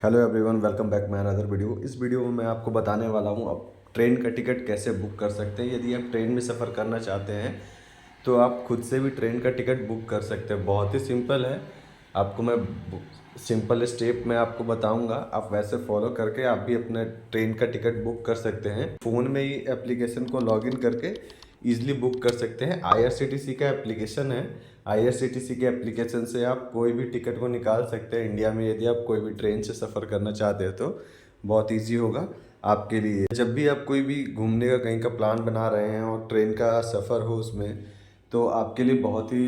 Hello everyone, welcome back my another video. इस video में मैं आपको बताने वाला हूँ आप ट्रेन का टिकट कैसे बुक कर सकते हैं। यदि आप ट्रेन में सफ़र करना चाहते हैं तो आप खुद से भी ट्रेन का टिकट बुक कर सकते हैं। बहुत ही सिंपल है। आपको मैं सिंपल स्टेप में आपको बताऊंगा, आप वैसे फॉलो करके आप भी अपना ट्रेन का टिकट बुक कर सकते हैं। फ़ोन में ही एप्लीकेशन को लॉगिन करके ईजिली बुक कर सकते हैं। आईआरसीटीसी का एप्लीकेशन है। आईआरसीटीसी के एप्लीकेशन से आप कोई भी टिकट को निकाल सकते हैं इंडिया में। यदि आप कोई भी ट्रेन से सफ़र करना चाहते हैं तो बहुत इजी होगा आपके लिए। जब भी आप कोई भी घूमने का कहीं का प्लान बना रहे हैं और ट्रेन का सफ़र हो उसमें, तो आपके लिए बहुत ही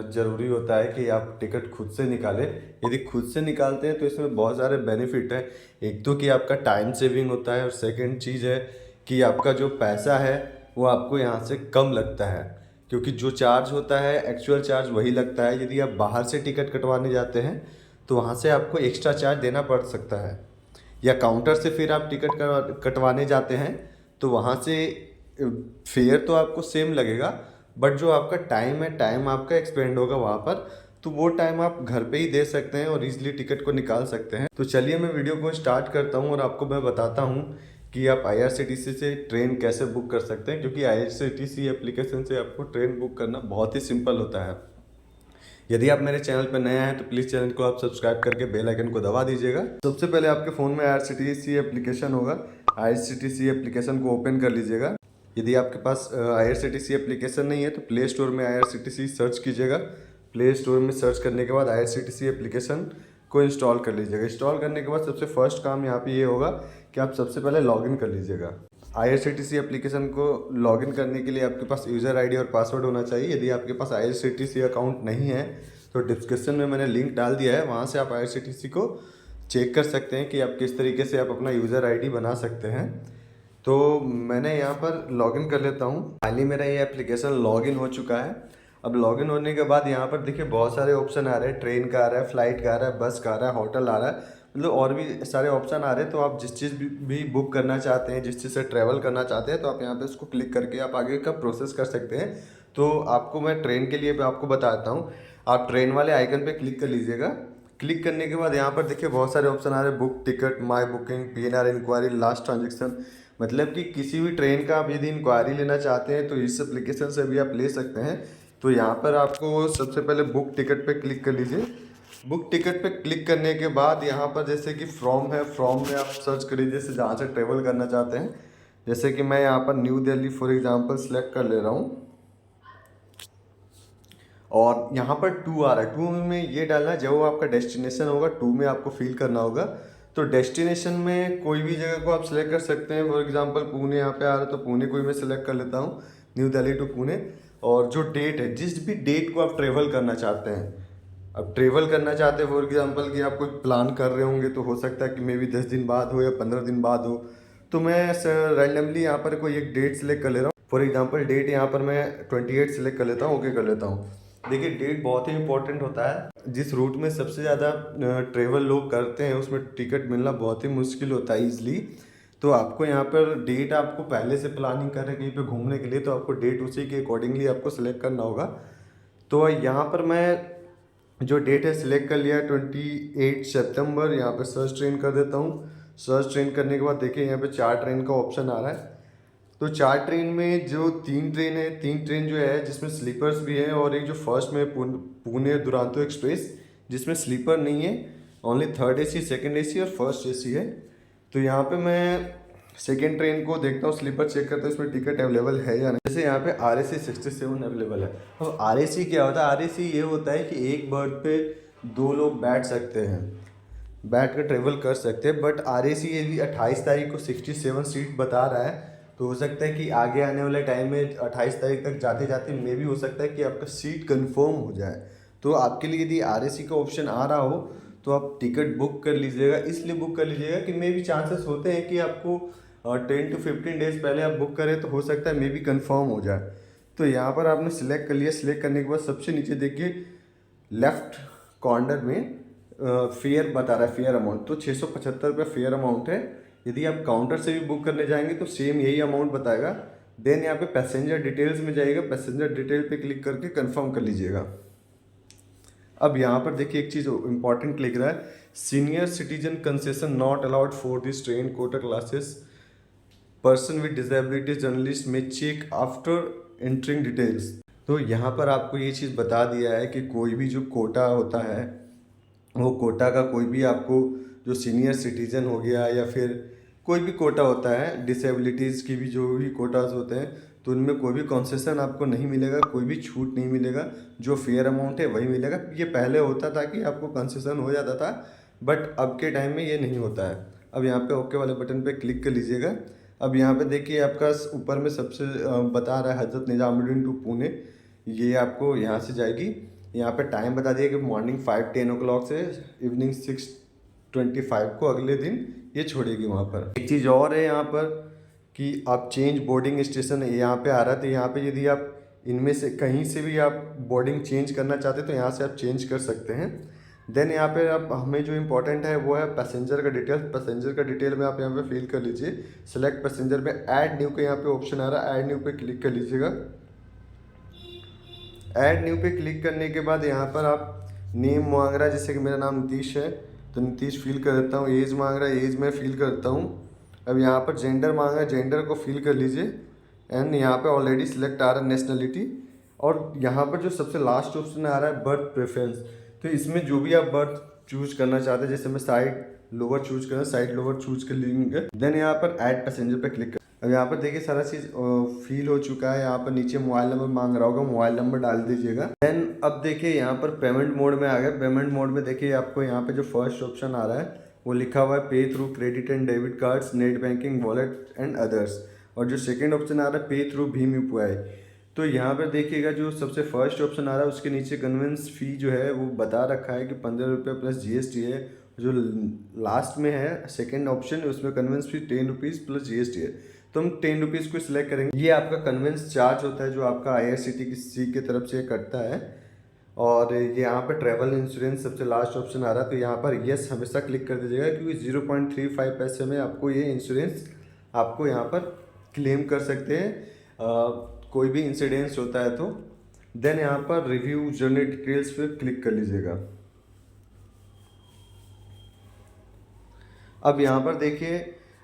ज़रूरी होता है कि आप टिकट खुद से निकालें। यदि खुद से निकालते हैं तो इसमें बहुत सारे बेनिफिट हैं। एक तो कि आपका टाइम सेविंग होता है और सेकंड चीज़ है कि आपका जो पैसा है वो आपको यहाँ से कम लगता है, क्योंकि जो चार्ज होता है एक्चुअल चार्ज वही लगता है। यदि आप बाहर से टिकट कटवाने जाते हैं तो वहाँ से आपको एक्स्ट्रा चार्ज देना पड़ सकता है, या काउंटर से फिर आप टिकट कटवाने जाते हैं तो वहाँ से फेयर तो आपको सेम लगेगा, बट जो आपका टाइम है, टाइम आपका एक्सपेंड होगा वहाँ पर, तो वो टाइम आप घर पे ही दे सकते हैं और इजीली टिकट को निकाल सकते हैं। तो चलिए मैं वीडियो को स्टार्ट करता हूँ और आपको मैं बताता हूँ कि आप आईआरसीटीसी से ट्रेन कैसे बुक कर सकते हैं, क्योंकि आईआरसीटीसी एप्लीकेशन से आपको ट्रेन बुक करना बहुत ही सिंपल होता है। यदि आप मेरे चैनल पर नए हैं तो प्लीज़ चैनल को आप सब्सक्राइब करके बेल आइकन को दबा दीजिएगा। सबसे पहले आपके फ़ोन में आईआरसीटीसी एप्लीकेशन होगा। आईआरसीटीसी एप्लीकेशन को ओपन कर लीजिएगा। यदि आपके पास आईआरसीटीसी एप्लीकेशन नहीं है तो प्ले स्टोर में आईआरसीटीसी सर्च कीजिएगा। प्ले स्टोर में सर्च करने के बाद आईआरसीटीसी एप्लीकेशन को इंस्टॉल कर लीजिएगा। इंस्टॉल करने के बाद सबसे फर्स्ट काम यहाँ पे ये होगा कि आप सबसे पहले लॉगिन कर लीजिएगा। आईआरसीटीसी एप्लीकेशन को लॉगिन करने के लिए आपके पास यूज़र आईडी और पासवर्ड होना चाहिए। यदि आपके पास आईआरसीटीसी अकाउंट नहीं है तो डिस्क्रिप्शन में मैंने लिंक डाल दिया है, वहाँ से आप आईआरसीटीसी को चेक कर सकते हैं कि आप किस तरीके से आप अपना यूज़र आईडी बना सकते हैं। तो मैंने यहाँ पर लॉगिन कर लेता हूँ। फाइनली मेरा ये एप्लीकेशन लॉगिन हो चुका है। अब लॉगिन होने के बाद यहाँ पर देखिए बहुत सारे ऑप्शन आ रहे हैं। ट्रेन का आ रहा है, फ्लाइट का आ रहा है, बस का आ रहा है, होटल आ रहा है, मतलब और भी सारे ऑप्शन आ रहे हैं। तो आप जिस चीज़ भी बुक करना चाहते हैं, जिस चीज़ से ट्रैवल करना चाहते हैं, तो आप यहाँ पे उसको क्लिक करके आप आगे का प्रोसेस कर सकते हैं। तो आपको मैं ट्रेन के लिए आपको बताता हूँ। आप ट्रेन वाले आइकन पे क्लिक कर लीजिएगा। क्लिक करने के बाद यहाँ पर देखिए बहुत सारे ऑप्शन आ रहे हैं। Book ticket, my booking, PNR enquiry, last transaction. मतलब कि किसी भी ट्रेन का आप यदि इंक्वायरी लेना चाहते हैं तो इस एप्लीकेशन से भी आप ले सकते हैं। तो यहाँ पर आपको सबसे पहले बुक टिकट पे क्लिक कर लीजिए। बुक टिकट पे क्लिक करने के बाद यहाँ पर जैसे कि फ्रॉम है, फ्रॉम में आप सर्च करिए जैसे जहाँ से ट्रेवल करना चाहते हैं। जैसे कि मैं यहाँ पर new Delhi for example select कर ले रहा हूँ और यहाँ पर टू आ रहा है। टू में ये डालना है, जब वो आपका डेस्टिनेशन होगा टू में आपको फिल करना होगा। तो डेस्टिनेशन में कोई भी जगह को आप सिलेक्ट कर सकते हैं। फॉर एग्जांपल पुणे यहाँ पे आ रहा है तो पुणे को ही मैं सिलेक्ट कर लेता हूँ, न्यू दिल्ली टू पुणे। और जो डेट है, जिस भी डेट को आप ट्रेवल करना चाहते हैं, अब ट्रेवल करना चाहते हैं फॉर एग्जांपल कि आप कोई प्लान कर रहे होंगे तो हो सकता है कि मे बी 10 दिन बाद हो या 15 दिन बाद हो। तो मैं रैंडमली यहाँ पर कोई एक डेट सेलेक्ट कर ले रहा हूँ। फॉर एग्जांपल डेट यहाँ पर मैं 28 सेलेक्ट कर लेता हूँ, ओके कर लेता हूँ। देखिए डेट बहुत ही इंपॉर्टेंट होता है। जिस रूट में सबसे ज़्यादा ट्रेवल लोग करते हैं उसमें टिकट मिलना बहुत ही मुश्किल होता है ईजिली। तो आपको यहाँ पर डेट, आपको पहले से प्लानिंग कर रहे हैं कहीं पे घूमने के लिए, तो आपको डेट उसी के अकॉर्डिंगली आपको सेलेक्ट करना होगा। तो यहाँ पर मैं जो डेट है सिलेक्ट कर लिया, 28 सितंबर। यहाँ पे सर्च ट्रेन कर देता हूँ। सर्च ट्रेन करने के बाद देखिए यहाँ पे 4 ट्रेन का ऑप्शन आ रहा है। तो 4 ट्रेन में जो 3 ट्रेन है, 3 ट्रेन जो है जिसमें स्लीपर्स भी है, और एक जो फर्स्ट में पुणे दुरांतो एक्सप्रेस जिसमें स्लीपर नहीं है, only third AC, second AC और फर्स्ट एसी है। तो यहाँ पे मैं सेकेंड ट्रेन को देखता हूँ, स्लीपर चेक करता हूँ इसमें टिकट अवेलेबल है या नहीं। जैसे यहाँ पे RAC 67 अवेलेबल है। अब RAC क्या होता है? RAC ये होता है कि एक बर्थ पे 2 लोग बैठ सकते हैं, बैठ कर ट्रेवल कर सकते हैं। बट RAC यदि 28 तारीख को 67 सीट बता रहा है, तो हो सकता है कि आगे आने वाले टाइम में 28 तारीख तक जाते जाते मे भी हो सकता है कि आपका सीट कंफर्म हो जाए। तो आपके लिए यदि RAC का ऑप्शन आ रहा हो तो आप टिकट बुक कर लीजिएगा। इसलिए बुक कर लीजिएगा कि मे भी चांसेस होते हैं कि आपको 10 to 15 डेज पहले आप बुक करें तो हो सकता है मे बी कन्फर्म हो जाए। तो यहाँ पर आपने सिलेक्ट कर लिया। सिलेक्ट करने के बाद सबसे नीचे देखिए लेफ्ट कॉर्नर में फेयर बता रहा है, फेयर अमाउंट। तो 675 रुपये फेयर अमाउंट है। यदि आप काउंटर से भी बुक करने जाएंगे तो सेम यही अमाउंट बताएगा। देन यहाँ पे पैसेंजर डिटेल्स में जाइएगा, पैसेंजर डिटेल पे क्लिक करके कंफर्म कर लीजिएगा। अब यहाँ पर देखिए एक चीज़ इंपॉर्टेंट लिख रहा है, senior citizen concession not allowed for this train quota classes, person with disability journalist में चेक आफ्टर एंटरिंग डिटेल्स। तो यहाँ पर आपको ये चीज़ बता दिया है कि कोई भी जो कोटा होता है वो कोटा का कोई भी आपको जो सीनियर सिटीजन हो गया या फिर कोई भी कोटा होता है, डिसेबिलिटीज़ की भी जो भी कोटाज होते हैं, तो उनमें कोई भी कंसेशन आपको नहीं मिलेगा, कोई भी छूट नहीं मिलेगा। जो फेयर अमाउंट है वही मिलेगा। ये पहले होता था कि आपको कंसेशन हो जाता था, बट अब के टाइम में ये नहीं होता है। अब यहाँ पे ओके वाले बटन पे क्लिक कर लीजिएगा। अब यहाँ पे देखिए आपका ऊपर में सबसे बता रहा है हज़रत निज़ामुद्दीन टू पुणे, ये आपको यहाँ से जाएगी। यहाँ पे टाइम बता दिया कि मॉर्निंग 5:10 o'clock से इवनिंग 6:25 को अगले दिन ये छोड़ेगी वहाँ पर। एक चीज़ और है यहाँ पर कि आप चेंज बोर्डिंग स्टेशन यहाँ पे आ रहा है, तो यहाँ पे यदि आप इनमें से कहीं से भी आप बोर्डिंग चेंज करना चाहते हैं तो यहाँ से आप चेंज कर सकते हैं। देन यहाँ पे आप हमें जो इम्पोर्टेंट है वो है पैसेंजर का डिटेल। पैसेंजर का डिटेल में आप यहाँ पे फिल कर लीजिए। सेलेक्ट पैसेंजर में ऐड न्यू का यहाँ पे ऑप्शन आ रहा है, ऐड न्यू पे क्लिक कर लीजिएगा। ऐड न्यू पे क्लिक करने के बाद यहाँ पर आप नेम मांग रहा है, जैसे कि मेरा नाम नीतीश है तो नीतीश फिल कर देता हूँ। एज मांग रहा है, एज मैं फिल करता हूँ। अब यहाँ पर जेंडर मांग रहा है, जेंडर को फिल कर लीजिए। एंड यहाँ पे ऑलरेडी सिलेक्ट आ रहा है नेशनलिटी। और यहाँ पर जो सबसे लास्ट ऑप्शन आ रहा है बर्थ प्रेफरेंस, तो इसमें जो भी आप बर्थ चूज करना चाहते हैं, जैसे मैं साइड लोअर चूज करना, साइड लोअर चूज कर लेंगे। देन यहाँ पर ऐड पैसेंजर पे क्लिक कर। अब यहाँ पर देखिए सारा चीज़ फिल हो चुका है। यहाँ पर नीचे मोबाइल नंबर मांग रहा होगा, मोबाइल नंबर डाल दीजिएगा। देन अब देखिए यहाँ पर पेमेंट मोड में आ गया। पेमेंट मोड में देखिए आपको यहाँ पे जो फर्स्ट ऑप्शन आ रहा है वो लिखा हुआ है पे through credit and debit cards, net banking, wallet and others. और जो सेकेंड ऑप्शन आ रहा है पे थ्रू भीम UPI। तो यहाँ पर देखिएगा जो सबसे फर्स्ट ऑप्शन आ रहा है उसके नीचे कन्वेंस फ़ी जो है वो बता रखा है कि 15 रुपये प्लस GST है। जो लास्ट में है सेकेंड ऑप्शन उसमें कन्वेंस फ़ी 10 रुपीज़ प्लस GST है, तो हम 10 रुपीज़ को सिलेक्ट करेंगे। ये आपका कन्वेंस चार्ज होता है जो आपका IRCTC की तरफ से कटता है। और ये यहाँ पर ट्रैवल इंश्योरेंस सबसे लास्ट ऑप्शन आ रहा है, तो यहाँ पर येस हमेशा क्लिक कर दीजिएगा क्योंकि 0.35 पैसे में आपको ये इंश्योरेंस आपको यहाँ पर क्लेम कर सकते हैं कोई भी इंसिडेंस होता है तो। देन यहाँ पर रिव्यू जर्नी डिटेल्स पे क्लिक कर लीजिएगा। अब यहाँ पर देखिए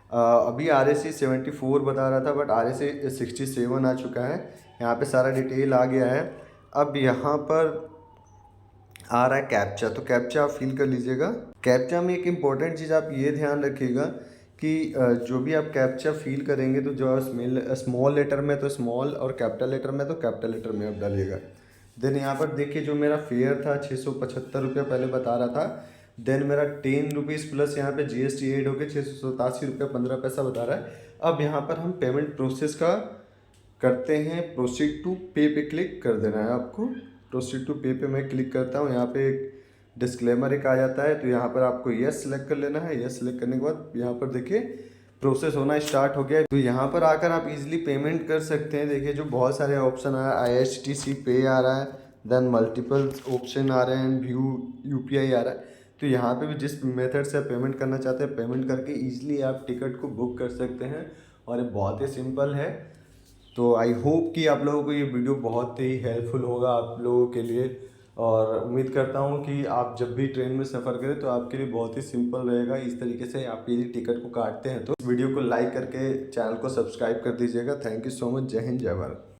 अभी RAC 74 बता रहा था, बट RAC 67 आ चुका है। यहाँ पे सारा डिटेल आ गया है। अब यहाँ पर आ रहा है कैप्चा, तो कैप्चा आप फिल कर लीजिएगा। कैप्चा में एक इम्पॉर्टेंट चीज़ आप ये ध्यान रखिएगा कि जो भी आप कैप्चा फिल करेंगे तो जो स्मॉल लेटर में तो स्मॉल और कैपिटल लेटर में तो कैपिटल लेटर में आप डालिएगा। देन यहाँ पर देखिए जो मेरा फेयर था 675 रुपये पहले बता रहा था। देन मेरा 10 रुपीज़ प्लस यहाँ पे GST ऐड होकर 687 रुपये 15 पैसा बता रहा है। अब यहाँ पर हम पेमेंट प्रोसेस का करते हैं, प्रोसीड टू पे पे क्लिक कर देना है आपको। प्रोसीड टू पे पे मैं क्लिक करता हूँ। यहाँ पे एक डिस्क्लेमर एक आ जाता है, तो यहाँ पर आपको यस सेलेक्ट कर लेना है। यस सेलेक्ट करने के बाद यहाँ पर देखिए प्रोसेस होना स्टार्ट हो गया। तो यहाँ पर आकर आप इजीली पेमेंट कर सकते हैं। देखिए जो बहुत सारे ऑप्शन आ रहा है, IRCTC पे आ रहा है, देन मल्टीपल ऑप्शन आ रहे हैं, व्यू UPI आ रहा है। तो यहाँ पे भी जिस मेथड से आप पेमेंट करना चाहते हैं पेमेंट करके इजीली आप टिकट को बुक कर सकते हैं, और ये बहुत ही सिंपल है। तो आई होप कि आप लोगों को ये वीडियो बहुत ही हेल्पफुल होगा आप लोगों के लिए, और उम्मीद करता हूँ कि आप जब भी ट्रेन में सफ़र करें तो आपके लिए बहुत ही सिंपल रहेगा। इस तरीके से आप यदि टिकट को काटते हैं तो वीडियो को लाइक करके चैनल को सब्सक्राइब कर दीजिएगा। Thank you so much. जय हिंद, जय भारत।